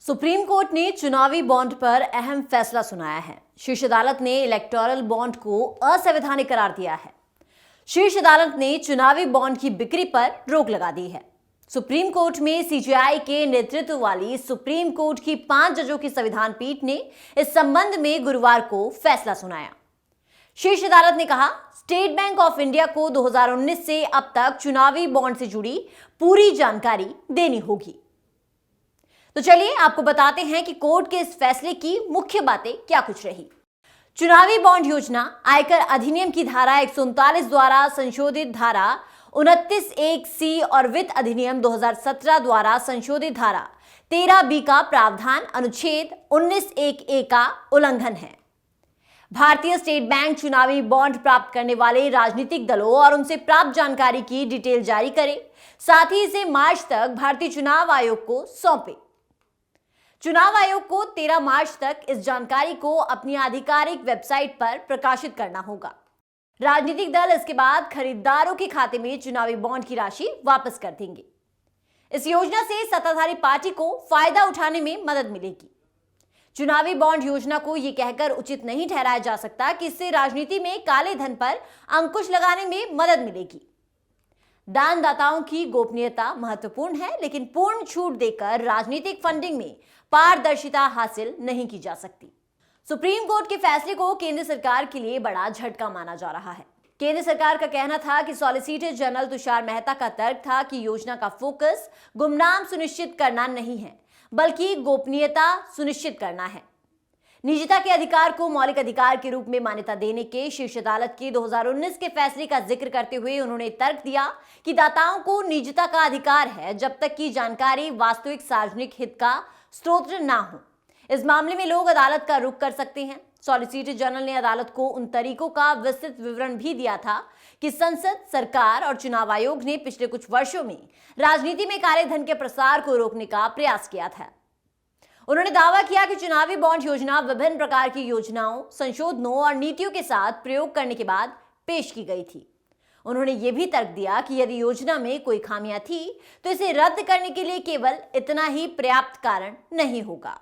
Supreme court ने चुनावी bond पर अहम फैसला सुनाया है। शीर्ष अदालत ने इलेक्टोरल बॉन्ड को असंवैधानिक करार दिया है। शीर्ष अदालत ने चुनावी बॉन्ड की बिक्री पर रोक लगा दी है। सुप्रीम कोर्ट में सीजेआई के नेतृत्व वाली सुप्रीम कोर्ट की 5 जजों की संविधान पीठ ने इस संबंध में गुरुवार को फैसला सुनाया। शीर्ष अदालत ने कहा, स्टेट बैंक ऑफ इंडिया को 2019 से अब तक चुनावी बॉन्ड से जुड़ी पूरी जानकारी देनी होगी। तो चलिए आपको बताते हैं कि कोर्ट के इस फैसले की मुख्य बातें क्या कुछ रही। चुनावी बॉन्ड योजना आयकर अधिनियम की धारा 139 द्वारा संशोधित धारा 29(1)(c) और वित्त अधिनियम 2017 द्वारा संशोधित धारा 13(b) का प्रावधान अनुच्छेद 19(1)(a) का उल्लंघन है। भारतीय स्टेट बैंक चुनावी बॉन्ड प्राप्त करने वाले राजनीतिक दलों और उनसे प्राप्त जानकारी की डिटेल जारी करे, साथ ही इसे मार्च तक भारतीय चुनाव आयोग को सौंपे। चुनाव आयोग को 13 मार्च तक इस जानकारी को अपनी आधिकारिक वेबसाइट पर प्रकाशित करना होगा। राजनीतिक दल इसके बाद खरीदारों के खाते में चुनावी बॉन्ड की राशि वापस कर देंगे। इस योजना से सत्ताधारी पार्टी को फायदा उठाने में मदद मिलेगी। चुनावी बॉन्ड योजना को यह कहकर उचित नहीं ठहराया जा सकता कि इससे राजनीति में काले धन पर अंकुश लगाने में मदद मिलेगी। दानदाताओं की गोपनीयता महत्वपूर्ण है, लेकिन पूर्ण छूट देकर राजनीतिक फंडिंग में पारदर्शिता हासिल नहीं की जा सकती। सुप्रीम कोर्ट के फैसले को केंद्र सरकार के लिए बड़ा झटका माना जा रहा है। केंद्र सरकार का कहना था कि सॉलिसिटर जनरल तुषार मेहता का तर्क था कि योजना का फोकस गुमनाम सुनिश्चित करना नहीं है, बल्कि गोपनीयता सुनिश्चित करना है। निजता के अधिकार को मौलिक अधिकार के रूप में मान्यता देने के शीर्ष अदालत के 2019 के फैसले का जिक्र करते हुए उन्होंने तर्क दिया कि दाताओं को निजता का अधिकार है जब तक कि जानकारी वास्तविक सार्वजनिक हित का स्रोत ना हो। इस मामले में लोग अदालत का रुख कर सकते हैं। सॉलिसिटर जनरल ने अदालत को उन तरीकों का विस्तृत विवरण भी दिया था कि संसद, सरकार और चुनाव आयोग ने पिछले कुछ वर्षों में राजनीति में काले धन के प्रसार को रोकने का प्रयास किया था। उन्होंने दावा किया कि चुनावी बॉन्ड योजना विभिन्न प्रकार की योजनाओं, संशोधनों और नीतियों के साथ प्रयोग करने के बाद पेश की गई थी। उन्होंने यह भी तर्क दिया कि यदि योजना में कोई खामियां थी तो इसे रद्द करने के लिए केवल इतना ही पर्याप्त कारण नहीं होगा।